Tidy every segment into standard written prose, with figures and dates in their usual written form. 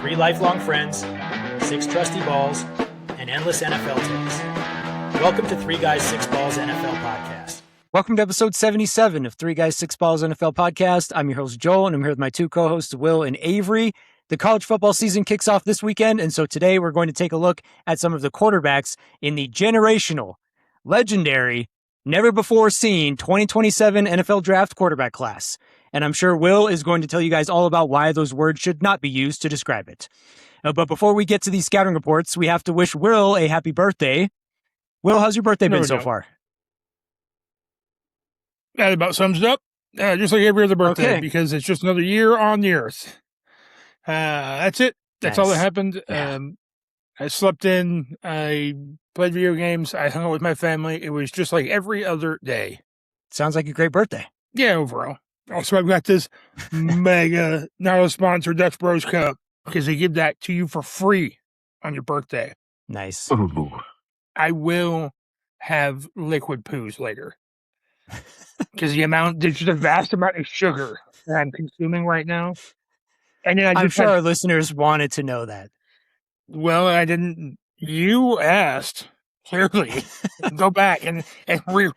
3 lifelong friends, 6 trusty balls, and endless NFL takes. Welcome to 3 Guys, 6 Balls NFL Podcast. Welcome to episode 77 of 3 Guys, 6 Balls NFL Podcast. I'm your host, Joel, and I'm here with my 2 co-hosts, Will and Avery. The college football season kicks off this weekend, and so today we're going to take a look at some of the quarterbacks in the generational, legendary, never-before-seen 2027 NFL Draft quarterback class. And I'm sure Will is going to tell you guys all about why those words should not be used to describe it. But before we get to these scouting reports, we have to wish Will a happy birthday. Will, how's your birthday been so far? That about sums it up. Just like every other birthday, because it's just another year on the earth. That's it. That's all that happened. Yeah. I slept in. I played video games. I hung out with my family. It was just like every other day. Sounds like a great birthday. Yeah, overall. Also, I've got this mega, not a sponsor, Dutch Bros Cup, because they give that to you for free on your birthday. Nice. Ooh. I will have liquid poos later. Because there's just a vast amount of sugar that I'm consuming right now. And then I'm sure our listeners wanted to know that. Well, I didn't. You asked, clearly. Go back and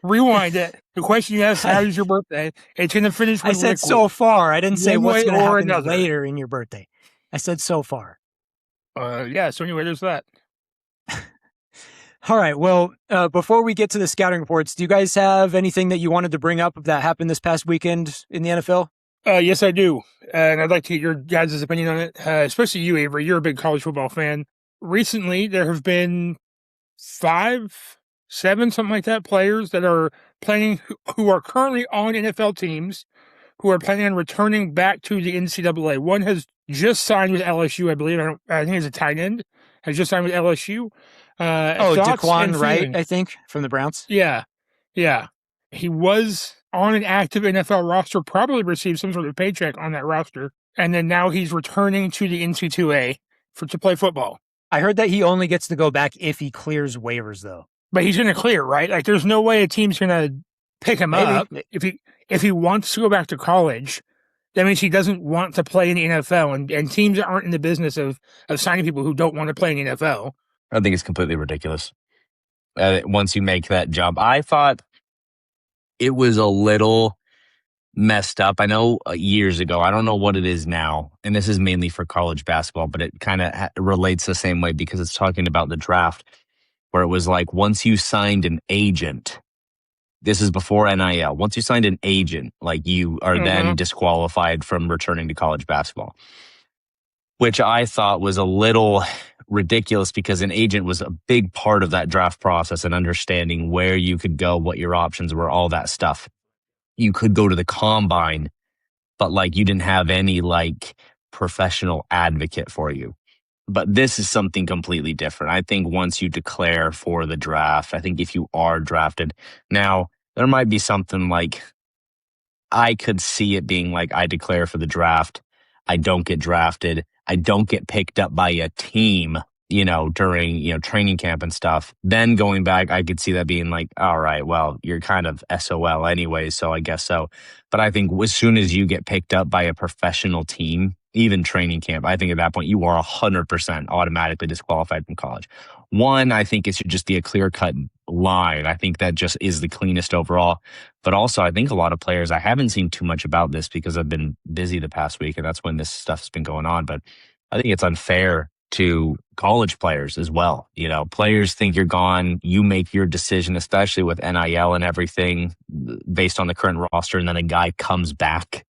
rewind it. The question you asked, how is your birthday? It's going to finish with I said liquid. So far. I didn't say what's going to happen another. Later in your birthday. I said so far. Yeah, so anyway, there's that. All right. Well, before we get to the scouting reports, do you guys have anything that you wanted to bring up that happened this past weekend in the NFL? Yes, I do. And I'd like to get your guys' opinion on it, especially you, Avery. You're a big college football fan. Recently, there have been 5, 7, something like that, players that are planning, who are currently on NFL teams, who are planning on returning back to the NCAA. One has just signed with LSU, I believe. I think he's a tight end. Has just signed with LSU. Daquan Wright, I think, from the Browns. Yeah. He was on an active NFL roster, probably received some sort of paycheck on that roster, and then now he's returning to the NC2A to play football. I heard that he only gets to go back if he clears waivers, though. But he's going to clear, right? Like, there's no way a team's going to pick him up. If he wants to go back to college, that means he doesn't want to play in the NFL, and teams aren't in the business of signing people who don't want to play in the NFL. I think it's completely ridiculous. Once you make that jump, I thought it was a little messed up. I know years ago, I don't know what it is now, and this is mainly for college basketball, but it kind of relates the same way because it's talking about the draft, where it was like once you signed an agent, this is before NIL, once you signed an agent, like you are then disqualified from returning to college basketball, which I thought was a little ridiculous because an agent was a big part of that draft process and understanding where you could go, what your options were, all that stuff. You could go to the combine, but like you didn't have any like professional advocate for you. But this is something completely different. I think once you declare for the draft, I think if you are drafted, now there might be something like, I could see it being like, I declare for the draft, I don't get drafted, I don't get picked up by a team, during, training camp and stuff. Then going back, I could see that being like, all right, well, you're kind of SOL anyway, so I guess so. But I think as soon as you get picked up by a professional team, even training camp, I think at that point you are 100% automatically disqualified from college. One, I think it should just be a clear-cut line. I think that just is the cleanest overall. But also, I think a lot of players, I haven't seen too much about this because I've been busy the past week, and that's when this stuff's been going on. But I think it's unfair to college players as well. Players think you're gone. You make your decision, especially with NIL and everything, based on the current roster, and then a guy comes back.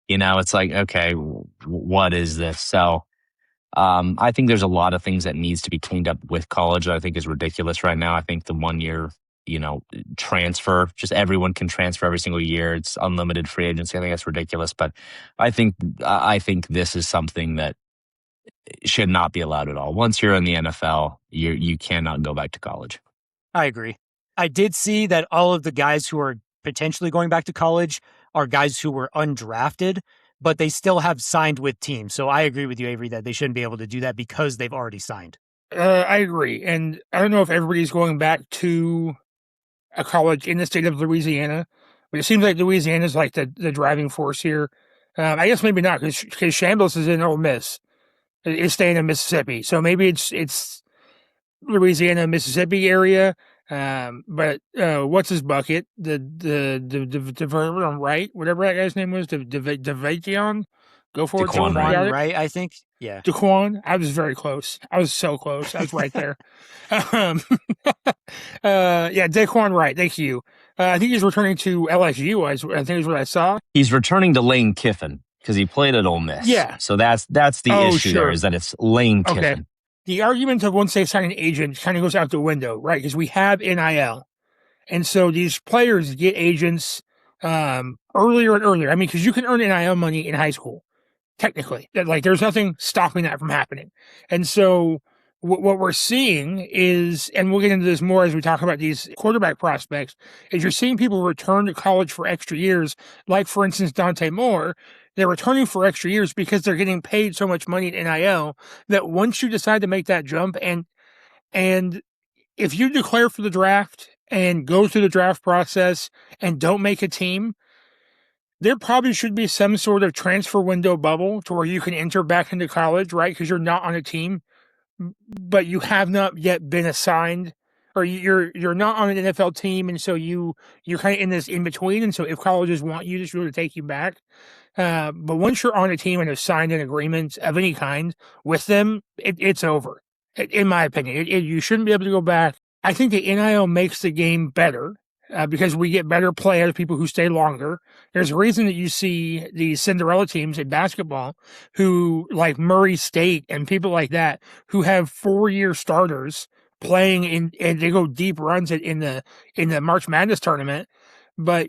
It's like, okay, what is this? So I think there's a lot of things that needs to be cleaned up with college that I think is ridiculous right now. I think the 1 year, transfer, just everyone can transfer every single year. It's unlimited free agency. I think that's ridiculous. But I think this is something that should not be allowed at all. Once you're in the NFL, you cannot go back to college. I agree. I did see that all of the guys who are potentially going back to college are guys who were undrafted, but they still have signed with teams. So I agree with you, Avery, that they shouldn't be able to do that because they've already signed. I agree. And I don't know if everybody's going back to a college in the state of Louisiana, but it seems like Louisiana is like the driving force here. I guess maybe not because Shambles is in Ole Miss. is staying in Mississippi. So maybe it's Louisiana, Mississippi area. But what's his bucket? The right, whatever that guy's name was, Devakion. Go for it, Daquan Joel. Wright. You got it? Right, I think. Yeah. Daquan. I was very close. I was so close. I was right there. Yeah, Daquan Wright. Thank you. I think he's returning to LSU. I think is what I saw. He's returning to Lane Kiffin because he played at Ole Miss. Yeah. So that's the issue sure. there, is that it's Lane Okay. Kiffin. The argument of once they sign an agent kind of goes out the window, right? Because we have NIL. And so these players get agents earlier and earlier. I mean, because you can earn NIL money in high school, technically. Like, there's nothing stopping that from happening. And so what we're seeing is, and we'll get into this more as we talk about these quarterback prospects, is you're seeing people return to college for extra years. Like, for instance, Dante Moore. They're returning for extra years because they're getting paid so much money in NIL that once you decide to make that jump, and if you declare for the draft and go through the draft process and don't make a team, there probably should be some sort of transfer window bubble to where you can enter back into college, right? Because you're not on a team, but you have not yet been assigned, or you're not on an NFL team, and so you're kind of in this in between. And so if colleges want you, just really take you back. But once you're on a team and have signed an agreement of any kind with them, it's over. In my opinion, you shouldn't be able to go back. I think the NIL makes the game better because we get better play out of people who stay longer. There's a reason that you see these Cinderella teams in basketball who, like Murray State and people like that, who have 4-year starters playing in, and they go deep runs in the March Madness tournament. But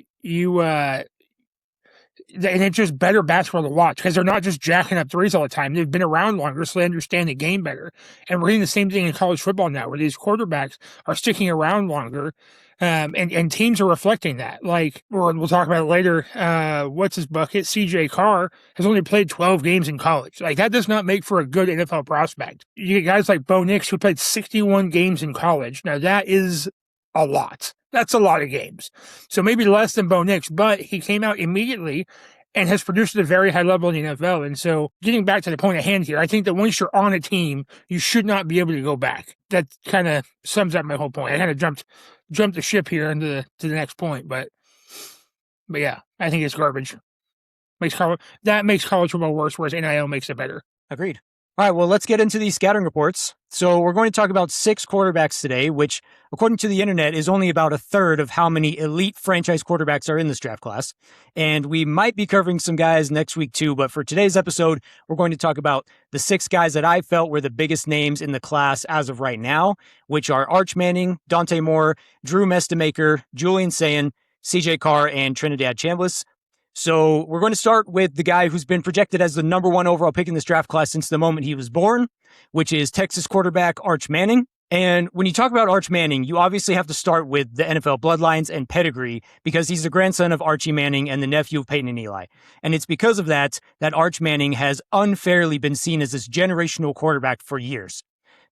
and it's just better basketball to watch because they're not just jacking up threes all the time. They've been around longer, so they understand the game better. And we're getting the same thing in college football now, where these quarterbacks are sticking around longer, and teams are reflecting that. Like, we'll talk about it later. What's his bucket? CJ Carr has only played 12 games in college. Like, that does not make for a good NFL prospect. You get guys like Bo Nix who played 61 games in college. Now, that is a lot. That's a lot of games. So maybe less than Bo Nix, but he came out immediately and has produced at a very high level in the NFL. And so getting back to the point at hand here, I think that once you're on a team, you should not be able to go back. That kind of sums up my whole point. I kind of jumped the ship here to the next point, but yeah, I think it's garbage. That makes college football worse, whereas NIL makes it better. Agreed. All right, well, let's get into these scouting reports. So we're going to talk about 6 quarterbacks today, which, according to the internet, is only about a third of how many elite franchise quarterbacks are in this draft class. And we might be covering some guys next week too, but for today's episode, we're going to talk about the 6 guys that I felt were the biggest names in the class as of right now, which are Arch Manning, Dante Moore, Drew Mestamaker, Julian Sayin, CJ Carr, and Trinidad Chambliss. So we're going to start with the guy who's been projected as the number 1 overall pick in this draft class since the moment he was born, which is Texas quarterback Arch Manning. And when you talk about Arch Manning, you obviously have to start with the NFL bloodlines and pedigree because he's the grandson of Archie Manning and the nephew of Peyton and Eli. And it's because of that Arch Manning has unfairly been seen as this generational quarterback for years.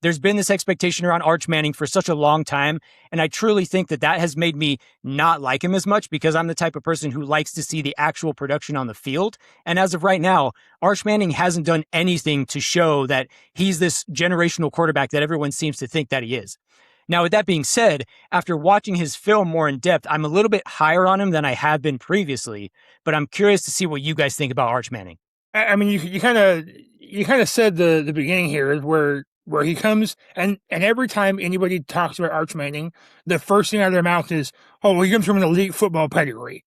There's been this expectation around Arch Manning for such a long time, and I truly think that has made me not like him as much because I'm the type of person who likes to see the actual production on the field. And as of right now, Arch Manning hasn't done anything to show that he's this generational quarterback that everyone seems to think that he is. Now, with that being said, after watching his film more in depth, I'm a little bit higher on him than I have been previously, but I'm curious to see what you guys think about Arch Manning. I mean, you kind of said the beginning here is where he comes, and every time anybody talks about Arch Manning, the first thing out of their mouth is, oh, well, he comes from an elite football pedigree.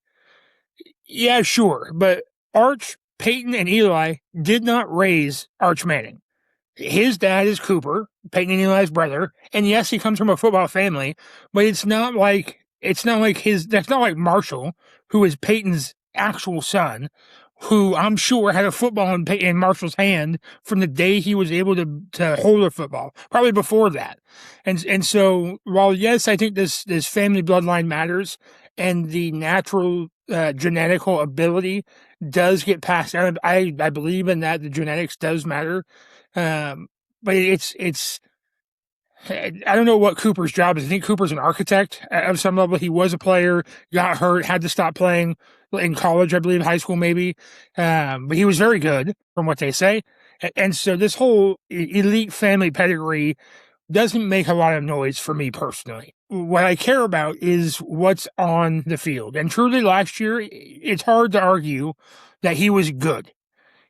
Yeah, sure, but Arch, Peyton, and Eli did not raise Arch Manning. His dad is Cooper, Peyton and Eli's brother, and yes, he comes from a football family, but that's not like Marshall, who is Peyton's actual son, who I'm sure had a football in Marshall's hand from the day he was able to hold a football, probably before that. And so while, yes, I think this family bloodline matters and the natural genetical ability does get passed down, I believe in that. The genetics does matter. But it's I don't know what Cooper's job is. I think Cooper's an architect of some level. He was a player, got hurt, had to stop playing in college, I believe, high school maybe. But he was very good from what they say. And so this whole elite family pedigree doesn't make a lot of noise for me personally. What I care about is what's on the field. And truly last year, it's hard to argue that he was good.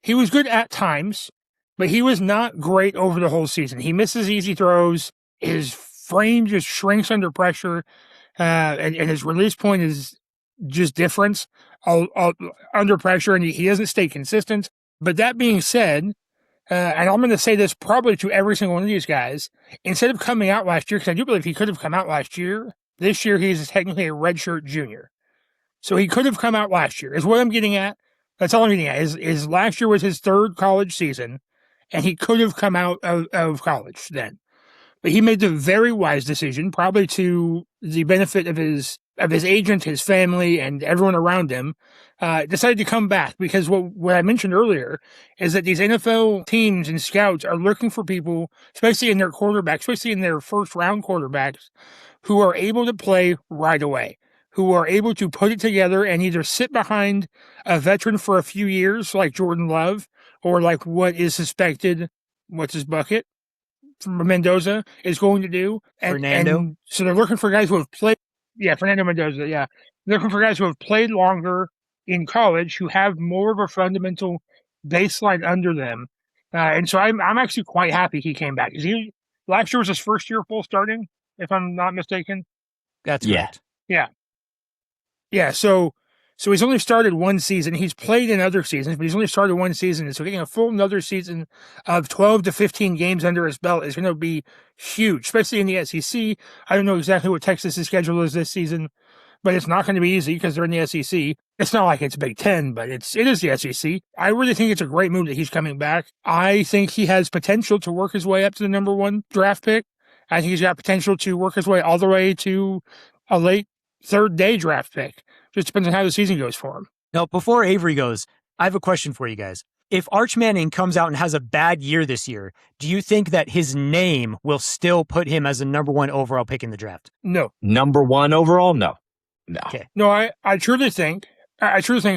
He was good at times, but he was not great over the whole season. He misses easy throws. His frame just shrinks under pressure. And his release point is just different under pressure, and he doesn't stay consistent. But that being said, and I'm going to say this probably to every single one of these guys, instead of coming out last year, because I do believe he could have come out last year, this year he's technically a redshirt junior. So he could have come out last year, is what I'm getting at. That's all I'm getting at, is last year was his third college season, and he could have come out of college then. But he made the very wise decision, probably to the benefit of his agent, his family, and everyone around him, decided to come back because what I mentioned earlier is that these NFL teams and scouts are looking for people, especially in their quarterbacks, especially in their first round quarterbacks, who are able to play right away, who are able to put it together and either sit behind a veteran for a few years like Jordan Love or like what is suspected, what's his bucket? Mendoza is going to do. And so they're looking for guys who have played. Yeah, Fernando Mendoza. Yeah. They're looking for guys who have played longer in college, who have more of a fundamental baseline under them. And so I'm actually quite happy he came back. Last year was his first year full starting, if I'm not mistaken. That's correct. Yeah. Yeah. So he's only started one season. He's played in other seasons, but he's only started one season. And so getting a full another season of 12 to 15 games under his belt is going to be huge, especially in the SEC. I don't know exactly what Texas's schedule is this season, but it's not going to be easy because they're in the SEC. It's not like it's Big Ten, but it is the SEC. I really think it's a great move that he's coming back. I think he has potential to work his way up to the number one draft pick. I think he's got potential to work his way all the way to a late third day draft pick. Just depends on how the season goes for him. Now, before Avery goes, I have a question for you guys. If Arch Manning comes out and has a bad year this year, do you think that his name will still put him as a number one overall pick in the draft? No. Number one overall? No. Okay. No, I truly think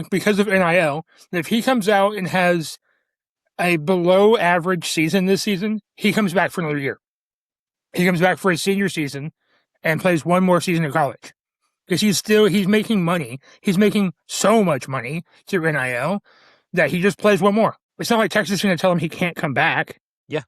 because of NIL, that if he comes out and has a below average season this season, he comes back for another year. He comes back for his senior season and plays one more season of college. Because he's making money. He's making so much money through NIL that he just plays one more. It's not like Texas is going to tell him he can't come back. Yeah.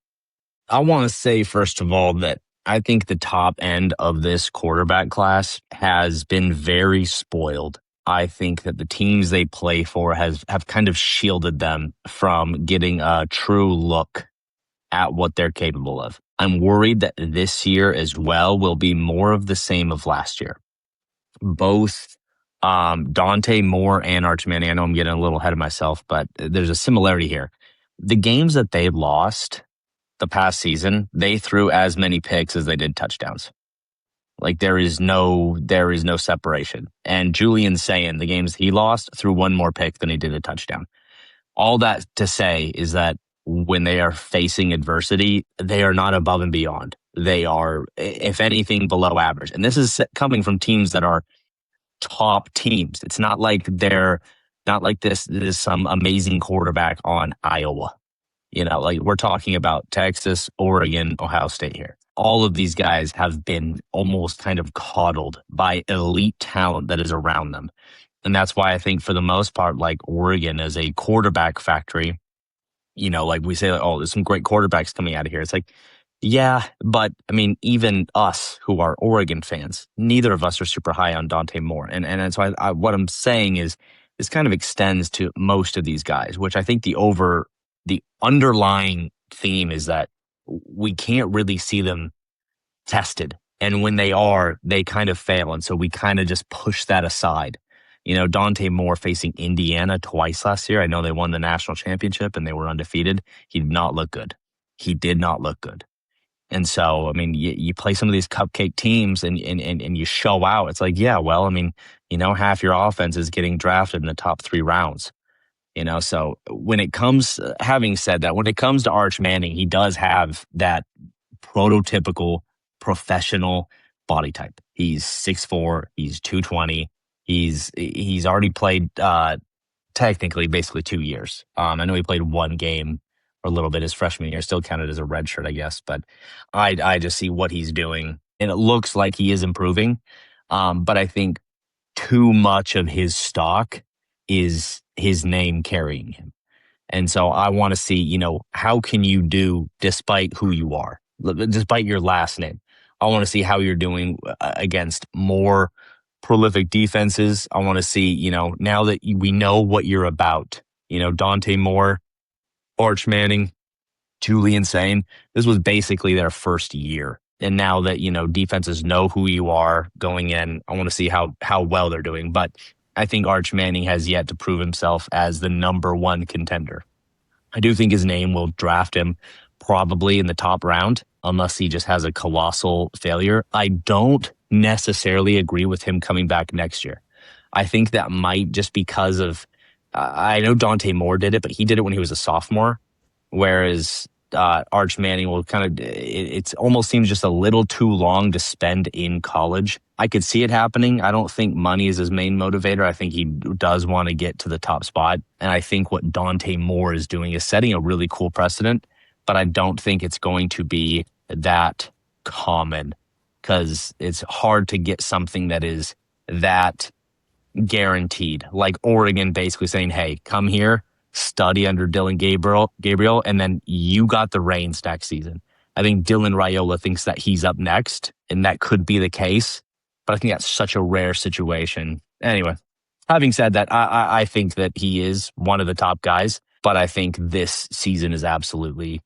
I want to say, first of all, that I think the top end of this quarterback class has been very spoiled. I think that the teams they play for have kind of shielded them from getting a true look at what they're capable of. I'm worried that this year as well will be more of the same of last year. Both Dante Moore and Arch Manning, I know I'm getting a little ahead of myself, but there's a similarity here. The games that they lost the past season, they threw as many picks as they did touchdowns. Like there is no separation. And Julian's saying the games he lost threw one more pick than he did a touchdown. All that to say is that when they are facing adversity, they are not above and beyond. They are, if anything, below average. And this is coming from teams that are top teams. It's not like this is some amazing quarterback on Iowa. Like we're talking about Texas, Oregon, Ohio State here. All of these guys have been almost kind of coddled by elite talent that is around them. And that's why I think for the most part, like Oregon is a quarterback factory. Like we say, oh, there's some great quarterbacks coming out of here. It's like, yeah, but I mean, even us who are Oregon fans, neither of us are super high on Dante Moore. And so what I'm saying is this kind of extends to most of these guys, which I think the underlying theme is that we can't really see them tested. And when they are, they kind of fail. And so we kind of just push that aside. Dante Moore facing Indiana twice last year. I know they won the national championship and they were undefeated. He did not look good. And so, I mean, you play some of these cupcake teams and you show out. It's like, yeah, well, I mean, half your offense is getting drafted in the top 3 rounds. So having said that, when it comes to Arch Manning, he does have that prototypical professional body type. He's 6'4", he's 220. He's already played technically basically 2 years. I know he played one game or a little bit his freshman year, still counted as a red shirt, I guess. But I just see what he's doing, and it looks like he is improving. But I think too much of his stock is his name carrying him. And so I want to see, how can you do despite who you are, despite your last name? I want to see how you're doing against more prolific defenses. I want to see, now that we know what you're about, Dante Moore, Arch Manning, Julian Sane, this was basically their first year. And now that, defenses know who you are going in, I want to see how well they're doing. But I think Arch Manning has yet to prove himself as the number one contender. I do think his name will draft him probably in the top round, unless he just has a colossal failure. I don't necessarily agree with him coming back next year. I think that might just because of, I know Dante Moore did it, but he did it when he was a sophomore, whereas Arch Manning will it almost seems just a little too long to spend in college. I could see it happening. I don't think money is his main motivator. I think he does want to get to the top spot. And I think what Dante Moore is doing is setting a really cool precedent, but I don't think it's going to be that common because it's hard to get something that is that guaranteed. Like Oregon basically saying, hey, come here, study under Dylan Gabriel, and then you got the reins next season. I think Dylan Raiola thinks that he's up next, and that could be the case, but I think that's such a rare situation. Anyway, having said that, I think that he is one of the top guys, but I think this season is absolutely,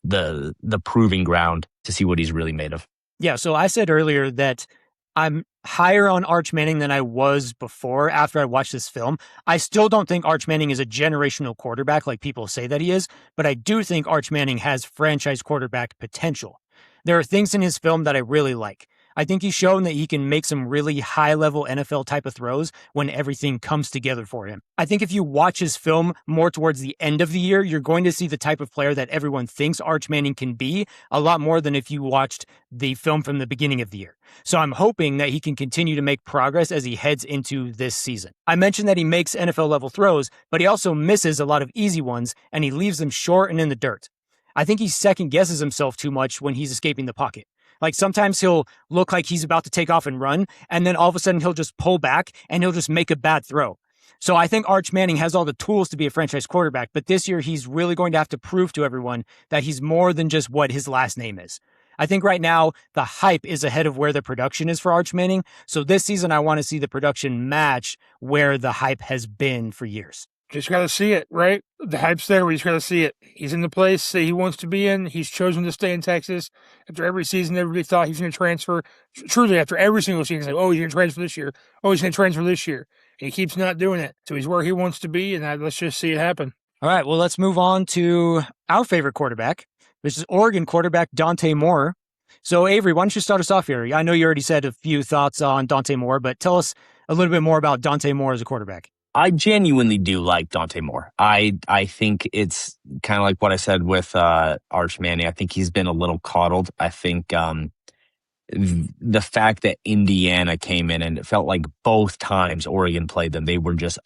the proving ground to see what he's really made of. Yeah, so I said earlier that I'm higher on Arch Manning than I was before after I watched this film. I still don't think Arch Manning is a generational quarterback like people say that he is, but I do think Arch Manning has franchise quarterback potential. There are things in his film that I really like. I think he's shown that he can make some really high-level NFL type of throws when everything comes together for him. I think if you watch his film more towards the end of the year, you're going to see the type of player that everyone thinks Arch Manning can be a lot more than if you watched the film from the beginning of the year. So I'm hoping that he can continue to make progress as he heads into this season. I mentioned that he makes NFL-level throws, but he also misses a lot of easy ones, and he leaves them short and in the dirt. I think he second-guesses himself too much when he's escaping the pocket. Like sometimes he'll look like he's about to take off and run, and then all of a sudden he'll just pull back and he'll just make a bad throw. So I think Arch Manning has all the tools to be a franchise quarterback, but this year he's really going to have to prove to everyone that he's more than just what his last name is. I think right now the hype is ahead of where the production is for Arch Manning. So this season I want to see the production match where the hype has been for years. Just got to see it, right? The hype's there. We just got to see it. He's in the place that he wants to be in. He's chosen to stay in Texas. After every season, everybody thought he was going to transfer. Truly, after every single season, like, oh, he's going to transfer this year. Oh, he's going to transfer this year. And he keeps not doing it. So he's where he wants to be, and let's just see it happen. All right, well, let's move on to our favorite quarterback, which is Oregon quarterback Dante Moore. So, Avery, why don't you start us off here? I know you already said a few thoughts on Dante Moore, but tell us a little bit more about Dante Moore as a quarterback. I genuinely do like Dante Moore. I think it's kind of like what I said with Arch Manning. I think he's been a little coddled. I think the fact that Indiana came in and it felt like both times Oregon played them, they were just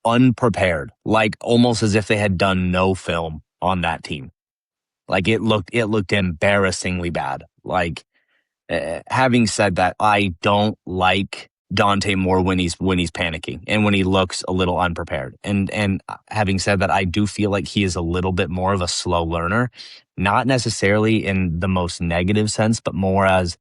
unprepared, like almost as if they had done no film on that team. Like it looked embarrassingly bad. Like having said that, I don't like Dante Moore when he's panicking and when he looks a little unprepared. And having said that, I do feel like he is a little bit more of a slow learner, not necessarily in the most negative sense, but more as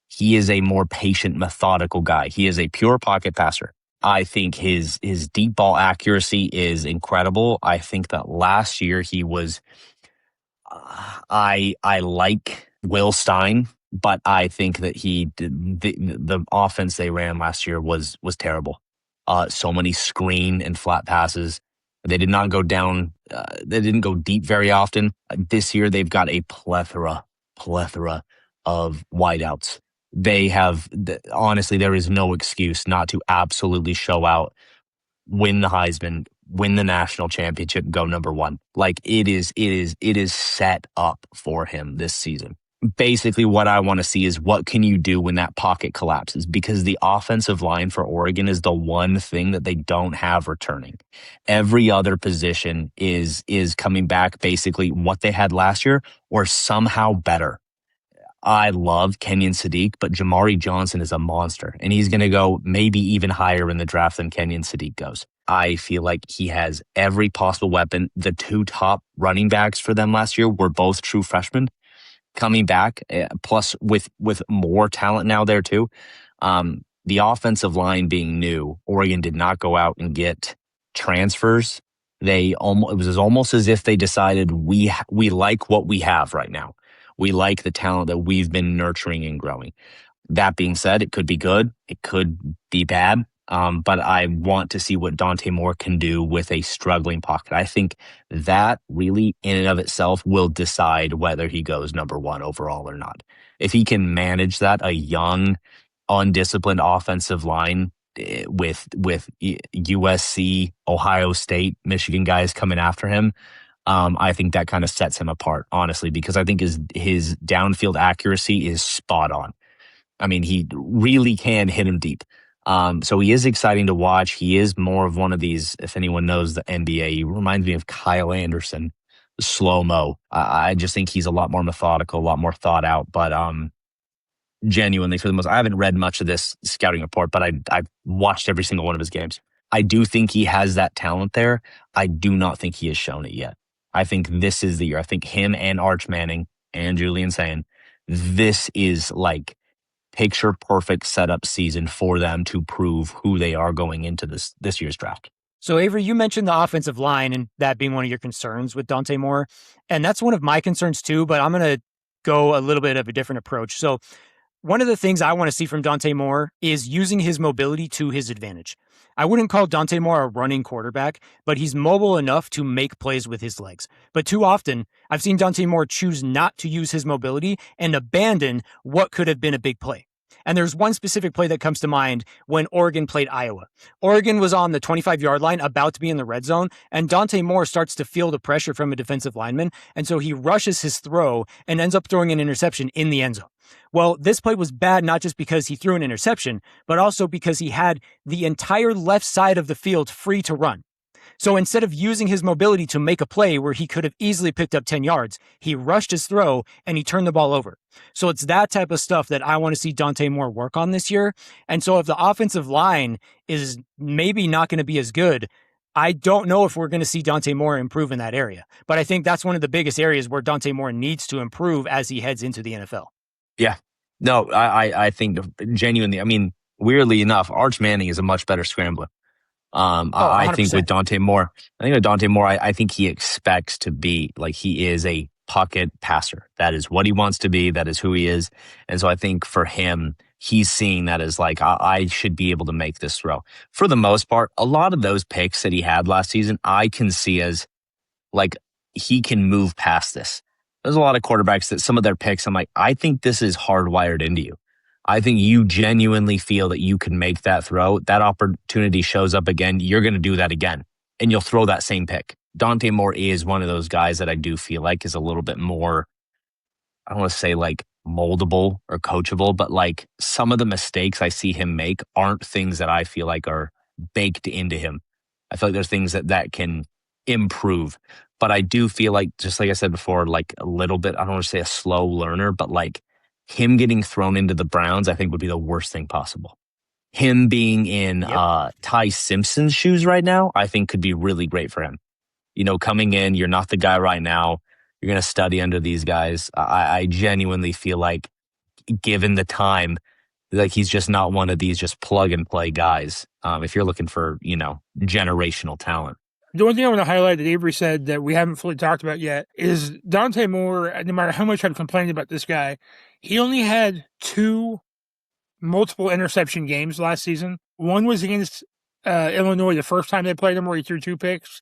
he is a more patient, methodical guy. He is a pure pocket passer. I think his deep ball accuracy is incredible. I think that last year he was I like Will Stein, but I think that the offense they ran last year was terrible. So many screen and flat passes. They did not go down. They didn't go deep very often. This year they've got a plethora of wideouts. They have honestly, there is no excuse not to absolutely show out, win the Heisman, win the national championship, go number one. Like it is set up for him this season. basically what I want to see is what can you do when that pocket collapses, because the offensive line for Oregon is the one thing that they don't have returning. Every other position is coming back basically what they had last year or somehow better. I love Kenyon Sadiq, but Jamari Johnson is a monster, and he's going to go maybe even higher in the draft than Kenyon Sadiq goes. I feel like he has every possible weapon. The two top running backs for them last year were both true freshmen coming back, plus with more talent now there too. The offensive line being new, Oregon did not go out and get transfers. It was almost as if they decided we like what we have right now. We like the talent that we've been nurturing and growing. That being said, it could be good. It could be bad. But I want to see what Dante Moore can do with a struggling pocket. I think that really in and of itself will decide whether he goes number one overall or not. If he can manage that, a young, undisciplined offensive line with USC, Ohio State, Michigan guys coming after him, I think that kind of sets him apart, honestly, because I think his downfield accuracy is spot on. I mean, he really can hit him deep. So he is exciting to watch. He is more of one of these, if anyone knows the NBA, he reminds me of Kyle Anderson, slow-mo. I just think he's a lot more methodical, a lot more thought out. But genuinely, for the most, I haven't read much of this scouting report, but I've watched every single one of his games. I do think he has that talent there. I do not think he has shown it yet. I think this is the year. I think him and Arch Manning and Julian saying this is like picture perfect setup season for them to prove who they are going into this year's draft. So Avery, you mentioned the offensive line and that being one of your concerns with Dante Moore. And that's one of my concerns too, but I'm going to go a little bit of a different approach. So one of the things I want to see from Dante Moore is using his mobility to his advantage. I wouldn't call Dante Moore a running quarterback, but he's mobile enough to make plays with his legs. But too often, I've seen Dante Moore choose not to use his mobility and abandon what could have been a big play. And there's one specific play that comes to mind when Oregon played Iowa. Oregon was on the 25-yard line, about to be in the red zone, and Dante Moore starts to feel the pressure from a defensive lineman, and so he rushes his throw and ends up throwing an interception in the end zone. Well, this play was bad not just because he threw an interception, but also because he had the entire left side of the field free to run. So instead of using his mobility to make a play where he could have easily picked up 10 yards, he rushed his throw and he turned the ball over. So it's that type of stuff that I want to see Dante Moore work on this year. And so if the offensive line is maybe not going to be as good, I don't know if we're going to see Dante Moore improve in that area. But I think that's one of the biggest areas where Dante Moore needs to improve as he heads into the NFL. Yeah. No, I think genuinely, I mean, weirdly enough, Arch Manning is a much better scrambler. I think with Dante Moore, I think he expects to be like, he is a pocket passer. That is what he wants to be. That is who he is. And so I think for him, he's seeing that as like, I should be able to make this throw. For the most part, a lot of those picks that he had last season, I can see as like, he can move past this. There's a lot of quarterbacks that some of their picks, I'm like, I think this is hardwired into you. I think you genuinely feel that you can make that throw. That opportunity shows up again. You're going to do that again, and you'll throw that same pick. Dante Moore is one of those guys that I do feel like is a little bit more, I don't want to say like moldable or coachable, but like some of the mistakes I see him make aren't things that I feel like are baked into him. I feel like there's things that can improve. But I do feel like, just like I said before, like a little bit, I don't want to say a slow learner, but like him getting thrown into the Browns, I think would be the worst thing possible. Him being in Ty Simpson's shoes right now, I think could be really great for him. You know, coming in, you're not the guy right now. You're going to study under these guys. I genuinely feel like, given the time, like he's just not one of these just plug and play guys. If you're looking for, you know, generational talent. The one thing I want to highlight that Avery said that we haven't fully talked about yet is Dante Moore, no matter how much I've complained about this guy, he only had 2 multiple interception games last season. One was against Illinois the first time they played him where he threw 2 picks.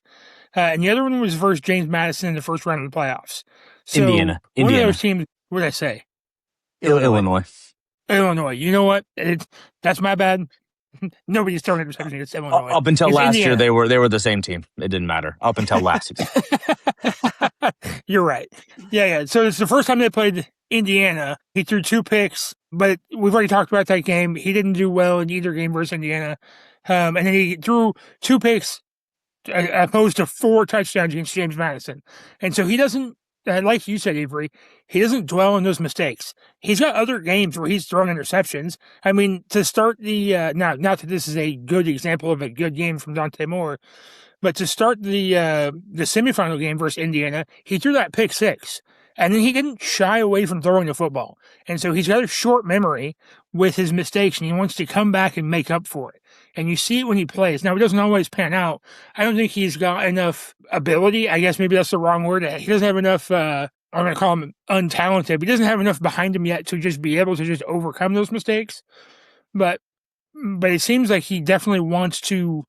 And the other one was versus James Madison in the first round of the playoffs. So Indiana. One of those teams, what did I say? Illinois. You know what? That's my bad. Nobody's throwing interception against Illinois. Up until last year, they were the same team. It didn't matter. Up until last season. You're right. Yeah. So it's the first time they played Indiana. He threw 2 picks, but we've already talked about that game. He didn't do well in either game versus Indiana. And then he threw 2 picks opposed to 4 touchdowns against James Madison. And so he doesn't, like you said, Avery, he doesn't dwell on those mistakes. He's got other games where he's throwing interceptions. I mean, to start the, not that this is a good example of a good game from Dante Moore, but to start the semifinal game versus Indiana, he threw that pick 6. And then he didn't shy away from throwing the football. And so he's got a short memory with his mistakes, and he wants to come back and make up for it. And you see it when he plays. Now, it doesn't always pan out. I don't think he's got enough ability. I guess maybe that's the wrong word. He doesn't have enough, I'm going to call him untalented, but he doesn't have enough behind him yet to just be able to just overcome those mistakes. But it seems like he definitely wants to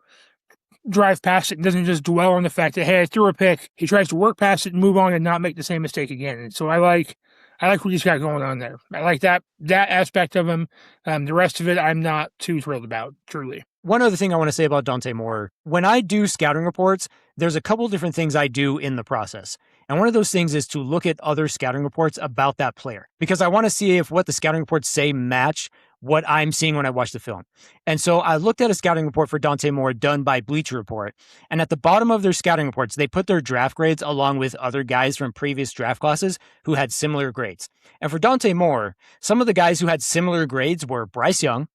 drive past it and doesn't just dwell on the fact that, hey, I threw a pick. He tries to work past it and move on and not make the same mistake again. And so I like what he's got going on there. I like that aspect of him. The rest of it, I'm not too thrilled about, truly. One other thing I want to say about Dante Moore, when I do scouting reports, there's a couple different things I do in the process. And one of those things is to look at other scouting reports about that player, because I want to see if what the scouting reports say match what I'm seeing when I watch the film. And so I looked at a scouting report for Dante Moore done by Bleacher Report. And at the bottom of their scouting reports, they put their draft grades along with other guys from previous draft classes who had similar grades. And for Dante Moore, some of the guys who had similar grades were Bryce Young,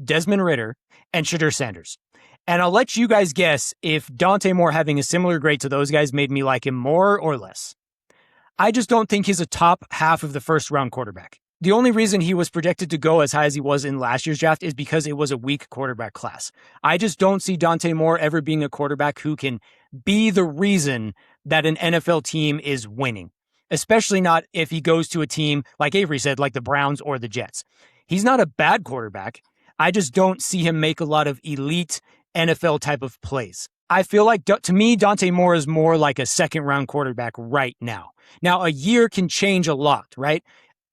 Desmond Ridder, and Shadur Sanders. And I'll let you guys guess if Dante Moore having a similar grade to those guys made me like him more or less. I just don't think he's a top half of the first round quarterback. The only reason he was projected to go as high as he was in last year's draft is because it was a weak quarterback class. I just don't see Dante Moore ever being a quarterback who can be the reason that an NFL team is winning, especially not if he goes to a team, like Avery said, like the Browns or the Jets. He's not a bad quarterback. I just don't see him make a lot of elite NFL type of plays. I feel like, to me, Dante Moore is more like a second-round quarterback right now. Now, a year can change a lot, right?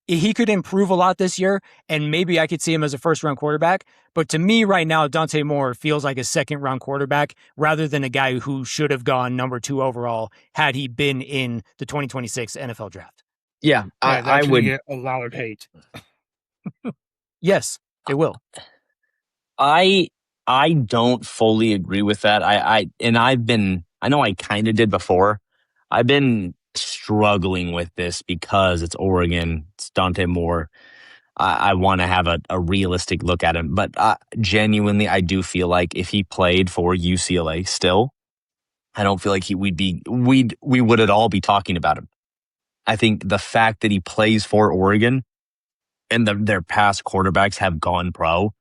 He could improve a lot this year, and maybe I could see him as a first-round quarterback. But to me right now, Dante Moore feels like a second-round quarterback rather than a guy who should have gone number 2 overall had he been in the 2026 NFL draft. Yeah, I would get a lot of hate. Yes, it will. I don't fully agree with that. I know I kind of did before. I've been struggling with this because it's Oregon, it's Dante Moore. I want to have a realistic look at him, but genuinely, I do feel like if he played for UCLA still, I don't feel like we would at all be talking about him. I think the fact that he plays for Oregon and their past quarterbacks have gone pro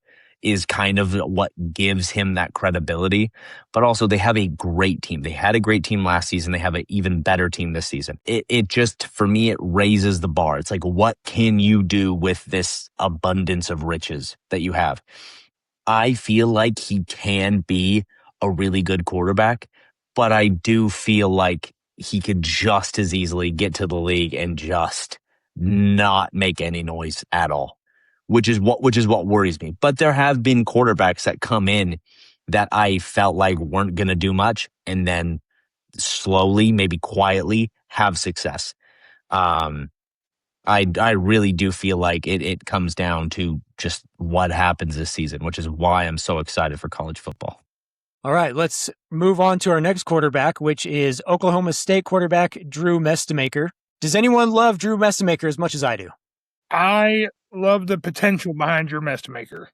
is kind of what gives him that credibility. But also they have a great team. They had a great team last season. They have an even better team this season. It just, for me, it raises the bar. It's like, what can you do with this abundance of riches that you have? I feel like he can be a really good quarterback, but I do feel like he could just as easily get to the league and just not make any noise at all, which is what worries me. But there have been quarterbacks that come in that I felt like weren't going to do much and then slowly, maybe quietly, have success. I really do feel like it comes down to just what happens this season, which is why I'm so excited for college football. All right, let's move on to our next quarterback, which is Oklahoma State quarterback Drew Mestemaker. Does anyone love Drew Mestemaker as much as I do? I love the potential behind Drew Mestemaker.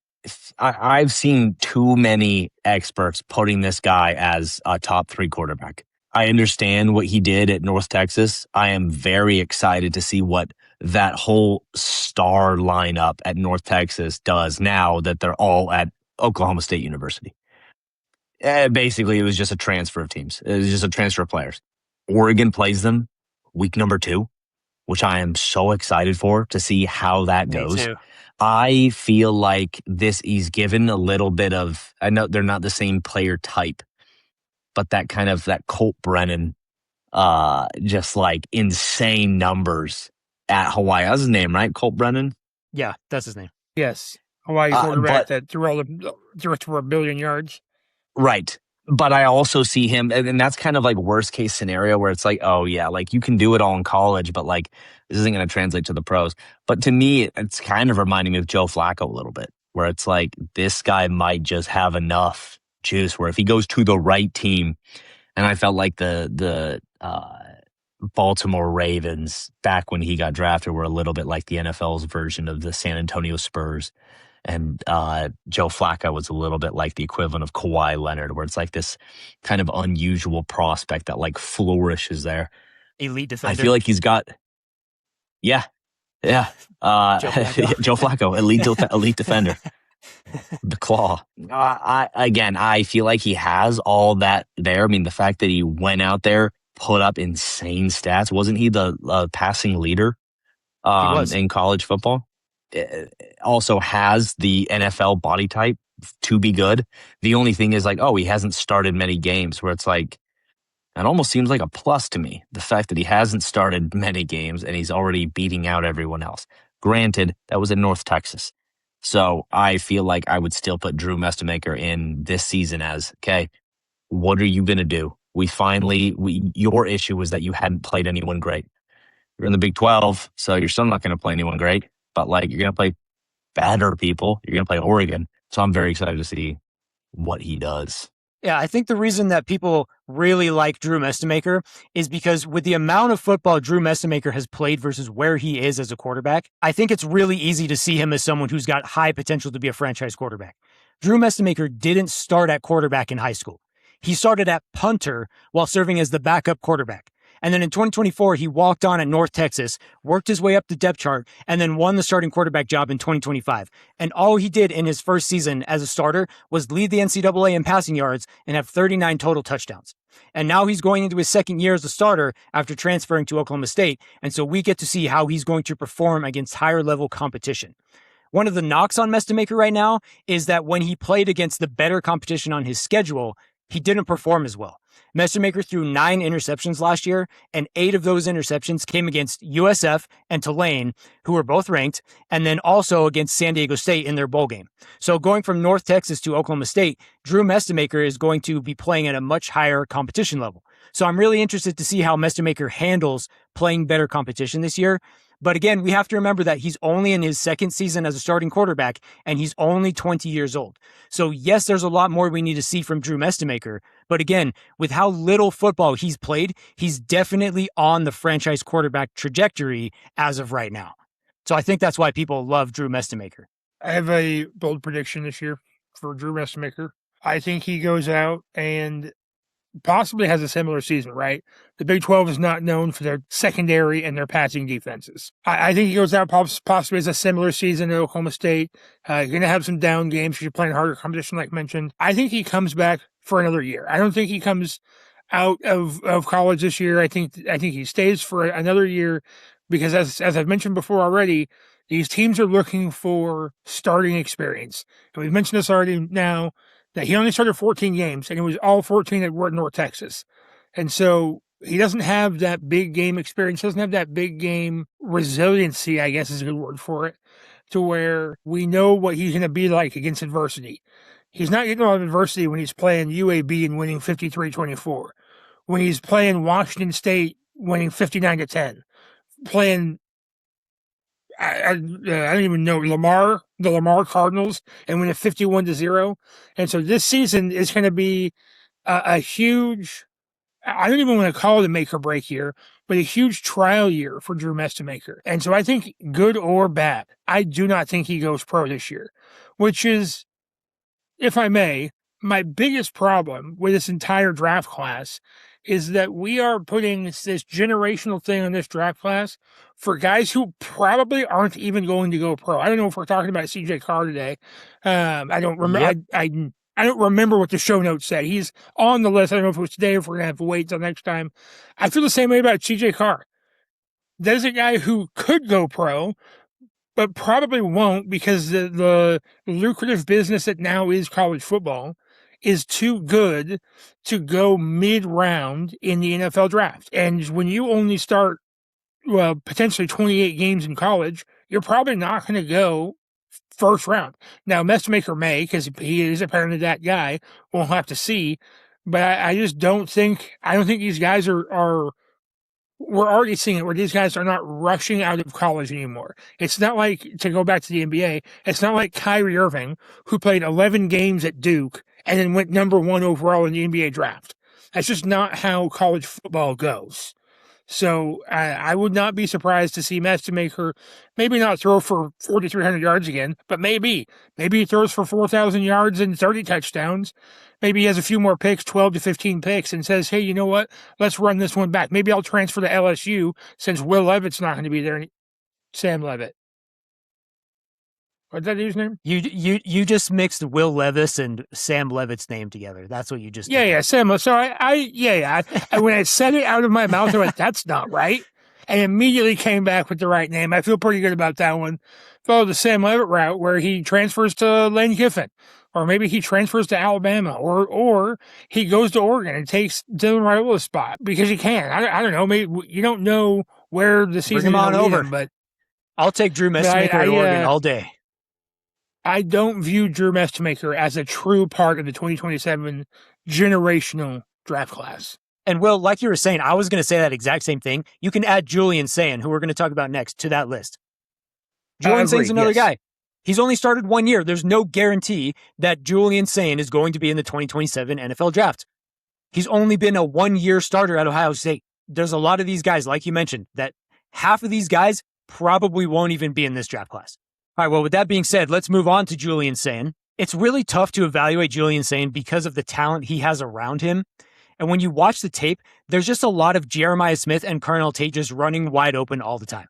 I've seen too many experts putting this guy as a top 3 quarterback. I understand what he did at North Texas. I am very excited to see what that whole star lineup at North Texas does now that they're all at Oklahoma State University. Basically, it was just a transfer of teams. It was just a transfer of players. Oregon plays them week number 2, which I am so excited for to see how that goes. Me too. I feel like he's given a little bit of, I know they're not the same player type, but that Colt Brennan, just like insane numbers at Hawaii. That's his name, right? Colt Brennan? Yeah, that's his name. Yes. Hawaii quarterback that threw for 1 billion yards. Right. But I also see him, and that's kind of like worst case scenario where it's like, oh yeah, like you can do it all in college, but like this isn't going to translate to the pros. But to me, it's kind of reminding me of Joe Flacco a little bit, where it's like this guy might just have enough juice where if he goes to the right team, and I felt like the Baltimore Ravens back when he got drafted were a little bit like the NFL's version of the San Antonio Spurs. And Joe Flacco was a little bit like the equivalent of Kawhi Leonard, where it's like this kind of unusual prospect that like flourishes there. Elite I defender. feel like he's got, yeah, Joe Flacco. Joe Flacco, elite defender, the claw. I feel like he has all that there. I mean, the fact that he went out there, put up insane stats. Wasn't he the passing leader He was. in college football? Also has the NFL body type to be good. The only thing is like, oh, he hasn't started many games where it's like, it almost seems like a plus to me. The fact that he hasn't started many games and he's already beating out everyone else. Granted, that was in North Texas. So I feel like I would still put Drew Mestamaker in this season as, okay, what are you going to do? Your issue was that you hadn't played anyone great. You're in the Big 12, so you're still not going to play anyone great, but like you're going to play better people. You're going to play Oregon. So I'm very excited to see what he does. Yeah, I think the reason that people really like Drew Mestamaker is because with the amount of football Drew Mestamaker has played versus where he is as a quarterback, I think it's really easy to see him as someone who's got high potential to be a franchise quarterback. Drew Mestamaker didn't start at quarterback in high school. He started at punter while serving as the backup quarterback. And then in 2024, he walked on at North Texas, worked his way up the depth chart, and then won the starting quarterback job in 2025. And all he did in his first season as a starter was lead the NCAA in passing yards and have 39 total touchdowns. And now he's going into his second year as a starter after transferring to Oklahoma State. And so we get to see how he's going to perform against higher level competition. One of the knocks on Mestamaker right now is that when he played against the better competition on his schedule, he didn't perform as well. Mestamaker threw 9 interceptions last year, and 8 of those interceptions came against USF and Tulane, who were both ranked, and then also against San Diego State in their bowl game. So going from North Texas to Oklahoma State, Drew Mestamaker is going to be playing at a much higher competition level. So I'm really interested to see how Mestamaker handles playing better competition this year. But again, we have to remember that he's only in his second season as a starting quarterback, and he's only 20 years old. So yes, there's a lot more we need to see from Drew Mestamaker. But again, with how little football he's played, he's definitely on the franchise quarterback trajectory as of right now. So I think that's why people love Drew Mestamaker. I have a bold prediction this year for Drew Mestamaker. I think he goes out and possibly has a similar season, right? The Big 12 is not known for their secondary and their passing defenses. I think he goes out possibly as a similar season at Oklahoma State. You're going to have some down games because you're playing harder competition, like mentioned. I think he comes back for another year. I don't think he comes out of college this year. I think he stays for another year because, as I've mentioned before already, these teams are looking for starting experience. And we've mentioned this already now, that he only started 14 games, and it was all 14 that were at North Texas. And so he doesn't have that big game experience, doesn't have that big game resiliency, I guess is a good word for it, to where we know what he's going to be like against adversity. He's not getting a lot of adversity when he's playing UAB and winning 53-24. When he's playing Washington State, winning 59-10. Playing I don't even know the Lamar Cardinals, and win it 51-0. And so this season is going to be a huge, I don't even want to call it a make or break year, but a huge trial year for Drew Mestamaker. And so I think, good or bad, I do not think he goes pro this year, which is, if I may, my biggest problem with this entire draft class is that we are putting this generational thing on this draft class for guys who probably aren't even going to go pro. I don't know if we're talking about CJ Carr today. I don't remember. Yep. I don't remember what the show notes said. He's on the list. I don't know if it was today or if we're going to have to wait until next time. I feel the same way about CJ Carr. There's a guy who could go pro, but probably won't because the lucrative business that now is college football is too good to go mid-round in the NFL draft. And when you only start, potentially 28 games in college, you're probably not going to go first round. Now, Mestamaker may, because he is apparently that guy. We'll have to see. But I just don't think these guys are we're already seeing it where these guys are not rushing out of college anymore. It's not like, to go back to the NBA, it's not like Kyrie Irving, who played 11 games at Duke and then went number 1 overall in the NBA draft. That's just not how college football goes. So I would not be surprised to see Maker maybe not throw for 4,300 yards again, but maybe he throws for 4,000 yards and 30 touchdowns. Maybe he has a few more picks, 12 to 15 picks, and says, hey, you know what? Let's run this one back. Maybe I'll transfer to LSU since Will Levitt's not going to be there. Sam Levitt. What's that dude's name? You just mixed Will Levis and Sam Levitt's name together. That's what you just did. Yeah, Sam. So I when I said it out of my mouth, I went, that's not right. And immediately came back with the right name. I feel pretty good about that one. Follow the Sam Levitt route where he transfers to Lane Kiffin, or maybe he transfers to Alabama, or he goes to Oregon and takes Dylan Raiola's spot because he can. I don't know. Maybe you don't know where the season Bring him on over. him, but I'll take Drew Messmaker at Oregon all day. I don't view Drew Messmaker as a true part of the 2027 generational draft class. And Will, like you were saying, I was going to say that exact same thing. You can add Julian Sayin, who we're going to talk about next, to that list. Julian Sayin's another guy. He's only started 1 year. There's no guarantee that Julian Sayin is going to be in the 2027 NFL draft. He's only been a 1-year starter at Ohio State. There's a lot of these guys, like you mentioned, that half of these guys probably won't even be in this draft class. All right, well, with that being said, let's move on to Julian Sayin. It's really tough to evaluate Julian Sayin because of the talent he has around him. And when you watch the tape, there's just a lot of Jeremiah Smith and Carnell Tate just running wide open all the time.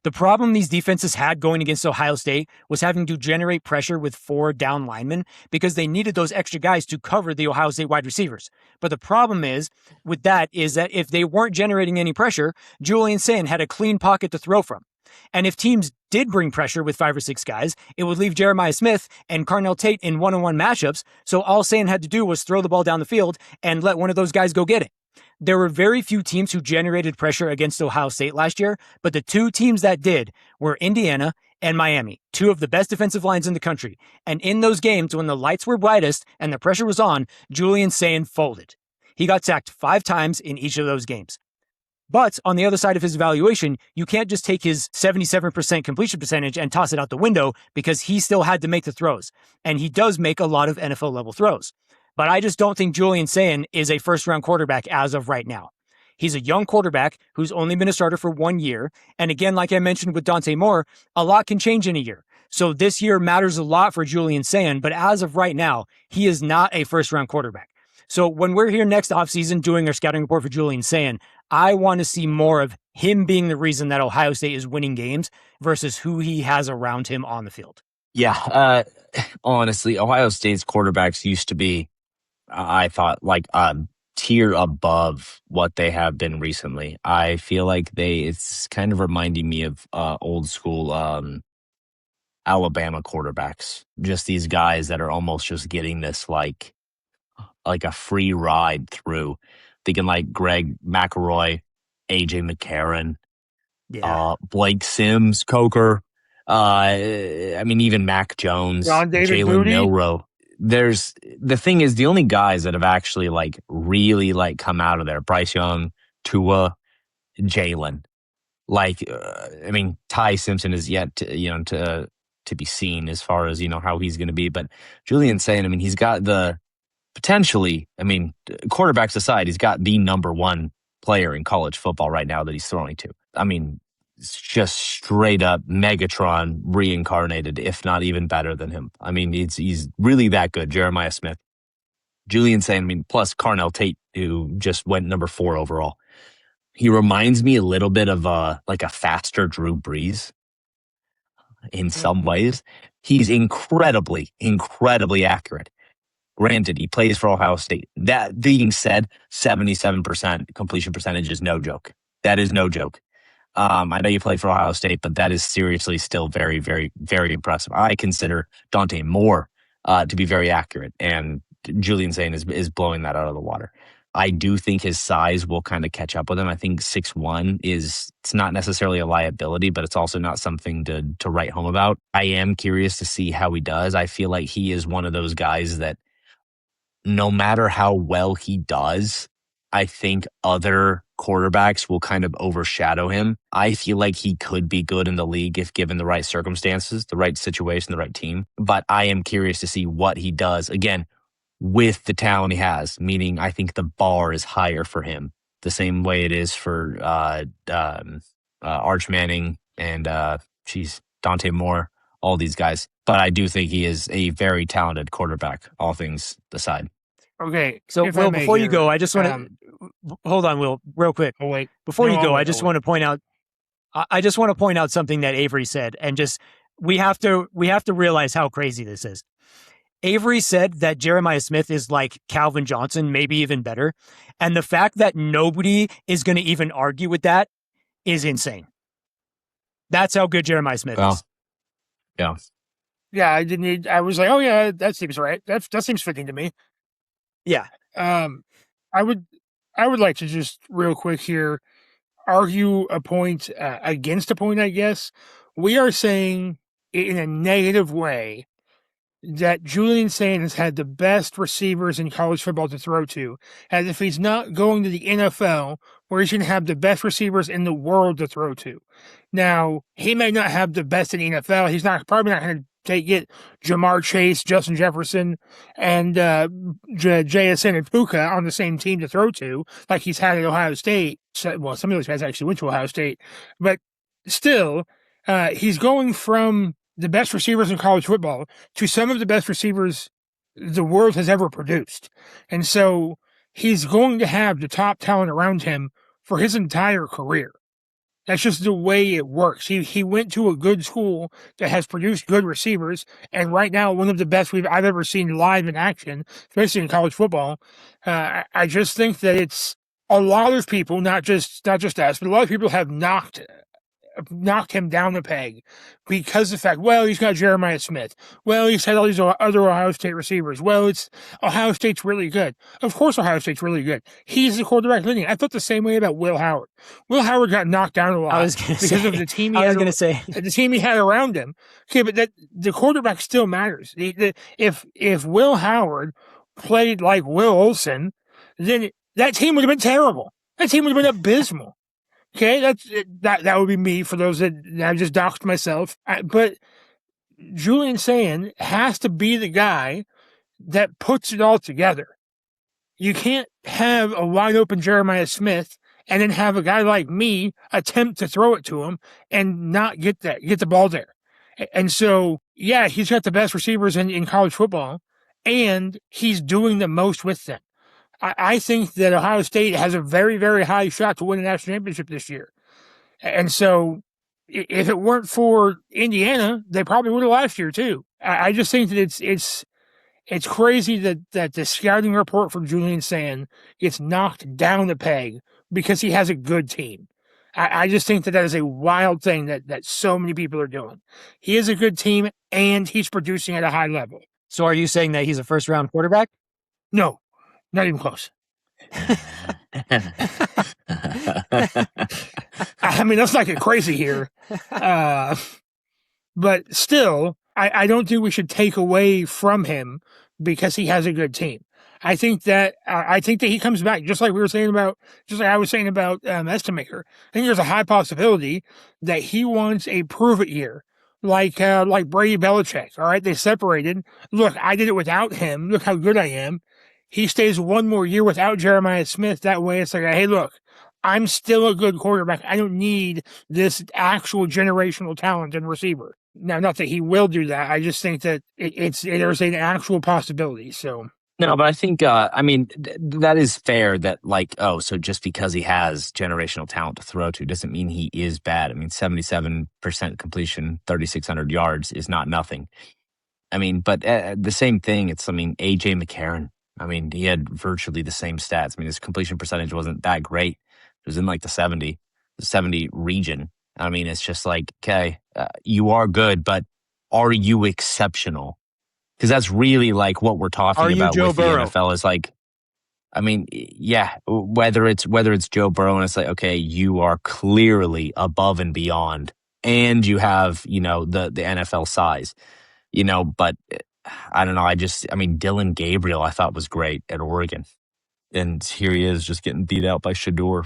The problem these defenses had going against Ohio State was having to generate pressure with 4 down linemen because they needed those extra guys to cover the Ohio State wide receivers. But the problem is that if they weren't generating any pressure, Julian Sayin had a clean pocket to throw from. And if teams did bring pressure with 5 or 6 guys, it would leave Jeremiah Smith and Carnell Tate in one-on-one matchups. So all Sayin had to do was throw the ball down the field and let one of those guys go get it. There were very few teams who generated pressure against Ohio State last year, but the 2 teams that did were Indiana and Miami, 2 of the best defensive lines in the country. And in those games, when the lights were brightest and the pressure was on, Julian Sayin folded. He got sacked 5 times in each of those games. But on the other side of his evaluation, you can't just take his 77% completion percentage and toss it out the window because he still had to make the throws. And he does make a lot of NFL level throws. But I just don't think Julian Sayin is a first-round quarterback as of right now. He's a young quarterback who's only been a starter for 1 year. And again, like I mentioned with Dante Moore, a lot can change in a year. So this year matters a lot for Julian Sayin, but as of right now, he is not a first-round quarterback. So when we're here next offseason doing our scouting report for Julian Sayin, I want to see more of him being the reason that Ohio State is winning games versus who he has around him on the field. Yeah, honestly, Ohio State's quarterbacks used to be, I thought, like a tier above what they have been recently. I feel like it's kind of reminding me of old school Alabama quarterbacks. Just these guys that are almost just getting this like a free ride through. Thinking like Greg McElroy, AJ McCarron, Blake Sims, Coker. I mean, even Mac Jones, Jalen Milroe. The thing is, the only guys that have actually like really like come out of there, Bryce Young, Tua, Jalen. Like, I mean, Ty Simpson is yet to be seen as far as how he's going to be. But Julian Sayin, I mean, he's got the potentially, I mean, quarterbacks aside, he's got the number 1 player in college football right now that he's throwing to. I mean, it's just straight up Megatron reincarnated, if not even better than him. I mean, he's really that good. Jeremiah Smith, Julian Sayin, I mean, plus Carnell Tate, who just went number 4 overall. He reminds me a little bit of like a faster Drew Brees in some ways. He's incredibly, incredibly accurate. Granted, he plays for Ohio State. That being said, 77% completion percentage is no joke. That is no joke. I know you play for Ohio State, but that is seriously still very, very, very impressive. I consider Dante Moore to be very accurate, and Julian Sayin is blowing that out of the water. I do think his size will kind of catch up with him. I think 6'1" it's not necessarily a liability, but it's also not something to write home about. I am curious to see how he does. I feel like he is one of those guys that no matter how well he does, I think other quarterbacks will kind of overshadow him. I feel like he could be good in the league if given the right circumstances, the right situation, the right team. But I am curious to see what he does, again, with the talent he has, meaning I think the bar is higher for him, the same way it is for Arch Manning and Dante Moore, all these guys. But I do think he is a very talented quarterback, all things aside. Okay. So, if I Will, may before you here, go, I just want to hold on, Will, real quick. Oh, wait. Before No, you I'll go, wait, I just I'll want to point out. I just want to point out something that Avery said, and just we have to realize how crazy this is. Avery said that Jeremiah Smith is like Calvin Johnson, maybe even better, and the fact that nobody is going to even argue with that is insane. That's how good Jeremiah Smith is. Yeah. Yeah, I was like, oh yeah, that seems right. That seems fitting to me. Yeah. I would like to just real quick here argue a point against a point, I guess. We are saying in a negative way that Julian Sand has had the best receivers in college football to throw to, as if he's not going to the NFL where he's going to have the best receivers in the world to throw to. Now, he may not have the best in the NFL. He's probably not going to get Jamar Chase, Justin Jefferson, and JSN and Puka on the same team to throw to, like he's had at Ohio State. Well, some of those guys actually went to Ohio State, but still, he's going from the best receivers in college football to some of the best receivers the world has ever produced. And so he's going to have the top talent around him for his entire career. That's just the way it works. He went to a good school that has produced good receivers, and right now one of the best I've ever seen live in action, especially in college football. I just think that it's a lot of people, not just us, but a lot of people have knocked him down the peg because of the fact, well, he's got Jeremiah Smith. Well, he's had all these other Ohio State receivers. Well, Ohio State's really good. Of course, Ohio State's really good. He's the quarterback leading. I felt the same way about Will Howard. Will Howard got knocked down a lot because of the team the team he had around him. Okay, but the quarterback still matters. If Will Howard played like Will Olson, then that team would have been terrible. That team would have been abysmal. Okay, that would be me for those that I just doxed myself. But Julian Sand has to be the guy that puts it all together. You can't have a wide open Jeremiah Smith and then have a guy like me attempt to throw it to him and not get the ball there. And so, yeah, he's got the best receivers in college football, and he's doing the most with them. I think that Ohio State has a very, very high shot to win a national championship this year. And so if it weren't for Indiana, they probably would have last year too. I just think that it's crazy that the scouting report from Julian Sand gets knocked down a peg because he has a good team. I just think that is a wild thing that so many people are doing. He has a good team, and he's producing at a high level. So are you saying that he's a first-round quarterback? No. Not even close. I mean, let's not get crazy here. But still, I don't think we should take away from him because he has a good team. I think that he comes back, just like I was saying about Estemaker. I think there's a high possibility that he wants a prove it year. Like Brady Belichick. All right, they separated. Look, I did it without him. Look how good I am. He stays one more year without Jeremiah Smith. That way it's like, hey, look, I'm still a good quarterback. I don't need this actual generational talent and receiver. Now, not that he will do that. I just think that there's an actual possibility. So no, but I think, that is fair that so just because he has generational talent to throw to doesn't mean he is bad. I mean, 77% completion, 3,600 yards is not nothing. I mean, but the same thing, A.J. McCarron. I mean, he had virtually the same stats. I mean, his completion percentage wasn't that great. It was in the 70 region. I mean, it's just okay, you are good, but are you exceptional? Because that's really what we're talking about Joe with Burrow? The NFL is yeah, whether it's Joe Burrow and it's okay, you are clearly above and beyond, and you have, the NFL size, but I don't know. I mean, Dylan Gabriel, I thought was great at Oregon, and here he is just getting beat out by Shador,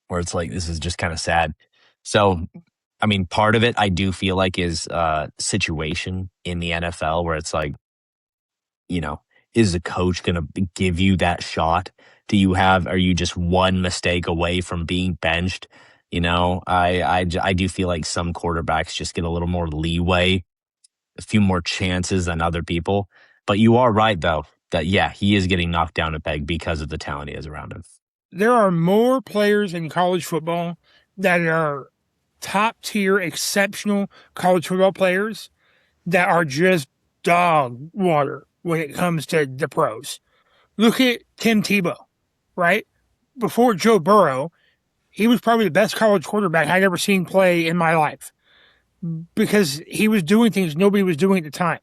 where it's like this is just kind of sad. So, I mean, part of it I do feel like is situation in the NFL where it's like, you know, is the coach going to give you that shot? Are you just one mistake away from being benched? I do feel like some quarterbacks just get a little more leeway, a few more chances than other people. But you are right, though, that, yeah, he is getting knocked down a peg because of the talent he has around him. There are more players in college football that are top tier, exceptional college football players that are just dog water when it comes to the pros. Look at Tim Tebow, right? Before Joe Burrow, he was probably the best college quarterback I'd ever seen play in my life because he was doing things nobody was doing at the time.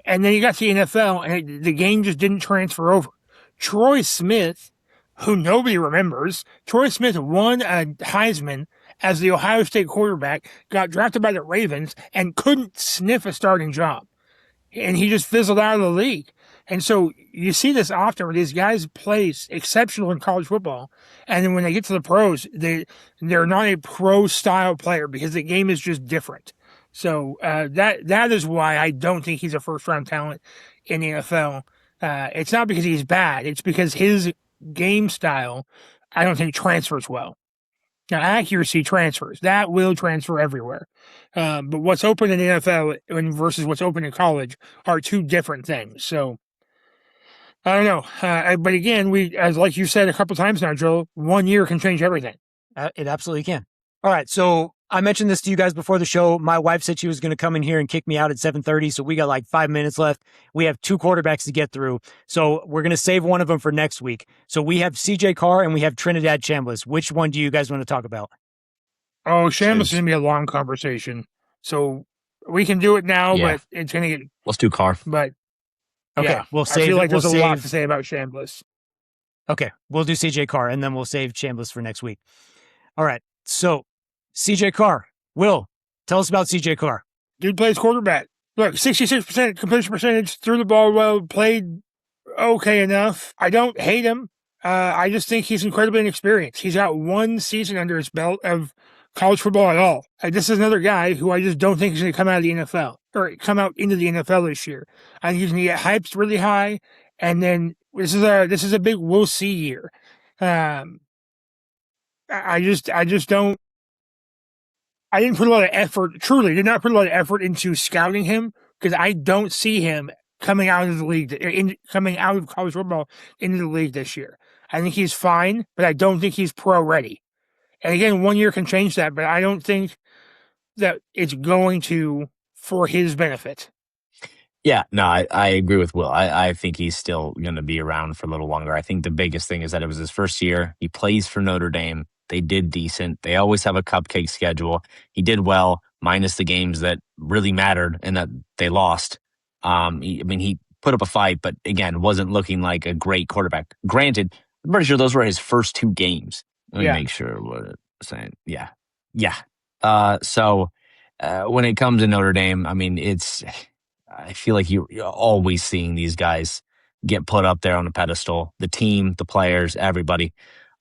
And then he got to the NFL, and the game just didn't transfer over. Troy Smith, who nobody remembers, Troy Smith won a Heisman as the Ohio State quarterback, got drafted by the Ravens, and couldn't sniff a starting job. And he just fizzled out of the league. And so you see this often where these guys play exceptional in college football, and then when they get to the pros, they're not a pro-style player because the game is just different. So that is why I don't think he's a first-round talent in the NFL. It's not because he's bad. It's because his game style, I don't think, transfers well. Now, accuracy transfers. That will transfer everywhere. But what's open in the NFL versus what's open in college are two different things. So, I don't know. But again, like you said a couple times now, Joel, 1 year can change everything. It absolutely can. All right, so I mentioned this to you guys before the show. My wife said she was going to come in here and kick me out at 7:30, so we got like 5 minutes left. We have two quarterbacks to get through, so we're going to save one of them for next week. So we have CJ Carr and we have Trinidad Chambliss. Which one do you guys want to talk about? Oh, Chambliss is going to be a long conversation, so we can do it now, but it's going to get... Let's do Carr. But, okay, yeah, we'll save. I feel like there's a lot to say about Chambliss. Okay, we'll do CJ Carr, and then we'll save Chambliss for next week. All right, so CJ Carr. Will, tell us about CJ Carr. Dude plays quarterback. Look, 66% completion percentage, threw the ball well, played okay enough. I don't hate him. I just think he's incredibly inexperienced. He's got one season under his belt of college football at all. This is another guy who I just don't think is going to come out of the NFL or come out into the NFL this year. I think he's going to get hyped really high, and then this is a big we'll see year. I just don't. I didn't put a lot of effort. Truly, did not put a lot of effort into scouting him because I don't see him coming out of the league, coming out of college football into the league this year. I think he's fine, but I don't think he's pro ready. And again, 1 year can change that, but I don't think that it's going to for his benefit. Yeah, no, I agree with Will. I think he's still going to be around for a little longer. I think the biggest thing is that it was his first year. He plays for Notre Dame. They did decent. They always have a cupcake schedule. He did well, minus the games that really mattered and that they lost. He put up a fight, but again, wasn't looking like a great quarterback. Granted, I'm pretty sure those were his first two games. Let me make sure what it's saying. Yeah. So when it comes to Notre Dame, I feel like you're always seeing these guys get put up there on a pedestal. The team, the players, everybody.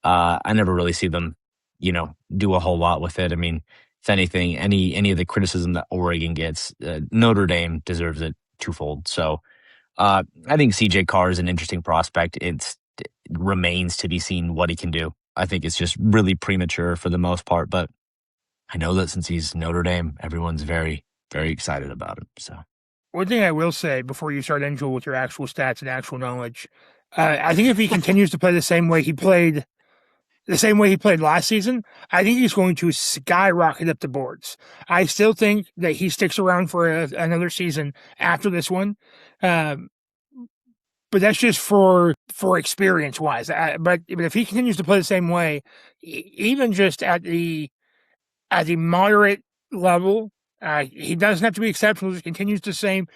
I never really see them, do a whole lot with it. I mean, if anything, any of the criticism that Oregon gets, Notre Dame deserves it twofold. So I think CJ Carr is an interesting prospect. It remains to be seen what he can do. I think it's just really premature for the most part, but I know that since he's Notre Dame, everyone's very, very excited about him. So one thing I will say before you start, Angel, with your actual stats and actual knowledge, I think if he continues to play the same way he played last season, I think he's going to skyrocket up the boards. I still think that he sticks around for another season after this one. But that's just for experience wise. But if he continues to play the same way, even just at the moderate level, he doesn't have to be exceptional. He continues to stay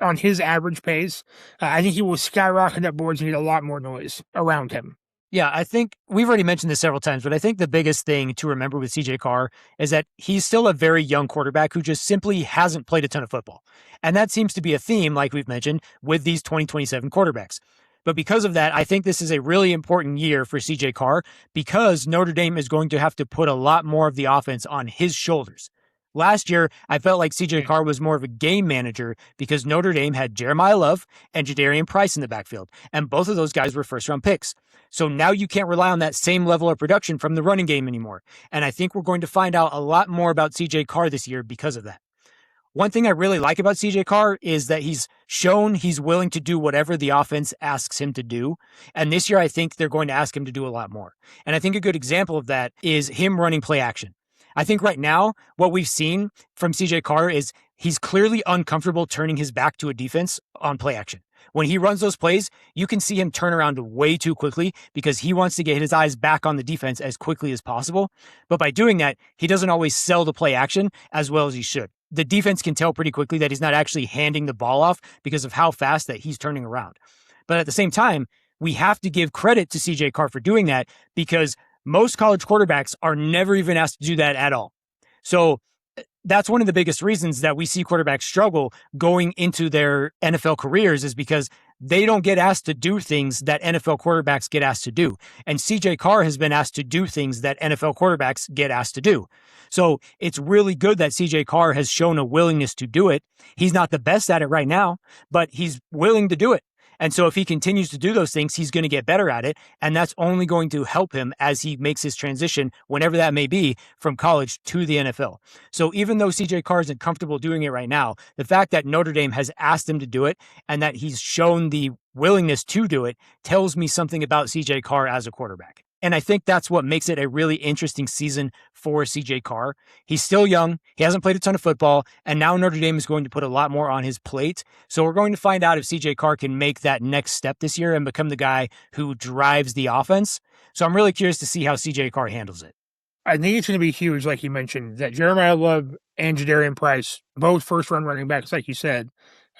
on his average pace. I think he will skyrocket up boards and get a lot more noise around him. Yeah, I think we've already mentioned this several times, but I think the biggest thing to remember with CJ Carr is that he's still a very young quarterback who just simply hasn't played a ton of football. And that seems to be a theme, like we've mentioned, with these 2027 quarterbacks. But because of that, I think this is a really important year for CJ Carr because Notre Dame is going to have to put a lot more of the offense on his shoulders. Last year, I felt like CJ Carr was more of a game manager because Notre Dame had Jeremiah Love and Jadarian Price in the backfield, and both of those guys were first-round picks. So now you can't rely on that same level of production from the running game anymore. And I think we're going to find out a lot more about CJ Carr this year because of that. One thing I really like about CJ Carr is that he's shown he's willing to do whatever the offense asks him to do. And this year, I think they're going to ask him to do a lot more. And I think a good example of that is him running play action. I think right now, what we've seen from CJ Carr is he's clearly uncomfortable turning his back to a defense on play action. When he runs those plays, you can see him turn around way too quickly because he wants to get his eyes back on the defense as quickly as possible. But by doing that, he doesn't always sell the play action as well as he should. The defense can tell pretty quickly that he's not actually handing the ball off because of how fast that he's turning around. But at the same time, we have to give credit to CJ Carr for doing that because most college quarterbacks are never even asked to do that at all. So that's one of the biggest reasons that we see quarterbacks struggle going into their NFL careers is because they don't get asked to do things that NFL quarterbacks get asked to do. And CJ Carr has been asked to do things that NFL quarterbacks get asked to do. So it's really good that CJ Carr has shown a willingness to do it. He's not the best at it right now, but he's willing to do it. And so if he continues to do those things, he's going to get better at it. And that's only going to help him as he makes his transition, whenever that may be, from college to the NFL. So even though CJ Carr isn't comfortable doing it right now, the fact that Notre Dame has asked him to do it and that he's shown the willingness to do it tells me something about CJ Carr as a quarterback. And I think that's what makes it a really interesting season for CJ Carr. He's still young. He hasn't played a ton of football. And now Notre Dame is going to put a lot more on his plate. So we're going to find out if CJ Carr can make that next step this year and become the guy who drives the offense. So I'm really curious to see how CJ Carr handles it. I think it's going to be huge, like you mentioned, that Jeremiah Love and Jadarian Price, both first-round running backs, like you said,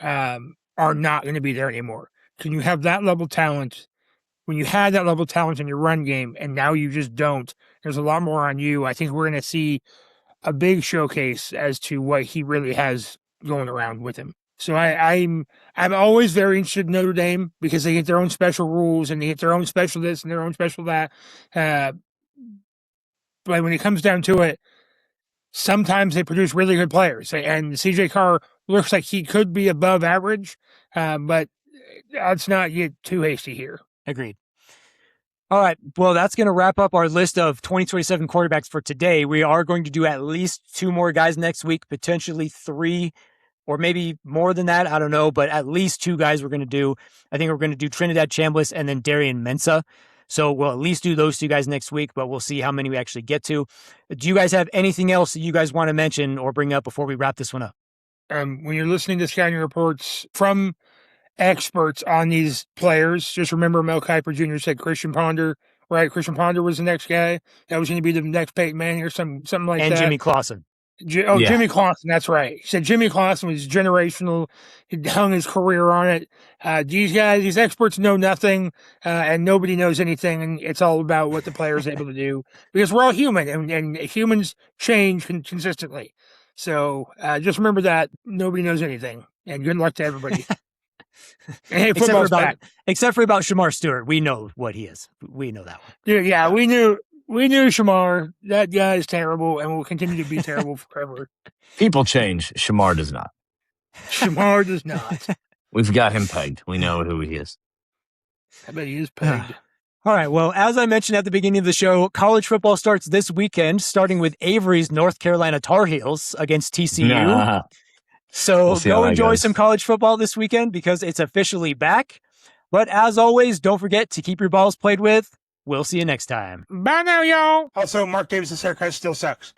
are not going to be there anymore. Can you have that level of talent? When you had that level of talent in your run game and now you just don't, there's a lot more on you. I think we're going to see a big showcase as to what he really has going around with him. So I'm always very interested in Notre Dame because they get their own special rules and they get their own special this and their own special that. But when it comes down to it, sometimes they produce really good players. And CJ Carr looks like he could be above average, but let's not get too hasty here. Agreed. All right. Well, that's going to wrap up our list of 2027 quarterbacks for today. We are going to do at least 2 more guys next week, potentially 3 or maybe more than that. I don't know, but at least 2 guys we're going to do. I think we're going to do Trinidad Chambliss and then Darian Mensah. So we'll at least do those 2 guys next week, but we'll see how many we actually get to. Do you guys have anything else that you guys want to mention or bring up before we wrap this one up? When you're listening to scouting reports from experts on these players, just remember Mel Kiper Jr. said Christian Ponder, right? Christian Ponder was the next guy. That was going to be the next Peyton Manning or something like that. And Jimmy Clausen. Jimmy Clausen, that's right. He said Jimmy Clausen was generational. He hung his career on it. These guys, these experts know nothing, and nobody knows anything, and it's all about what the player is able to do. Because we're all human, and humans change consistently. So just remember that nobody knows anything, and good luck to everybody. Hey, except for about Shamar Stewart, we know what he is. We know that one. Yeah, we knew Shamar. That guy is terrible and will continue to be terrible forever. People change. Shamar does not. Shamar does not. We've got him pegged. We know who he is. I bet he is pegged. All right. Well, as I mentioned at the beginning of the show, college football starts this weekend, starting with Avery's North Carolina Tar Heels against TCU. So go enjoy some college football this weekend because it's officially back. But as always, don't forget to keep your balls played with. We'll see you next time. Bye now, y'all. Also, Mark Davis' haircut still sucks.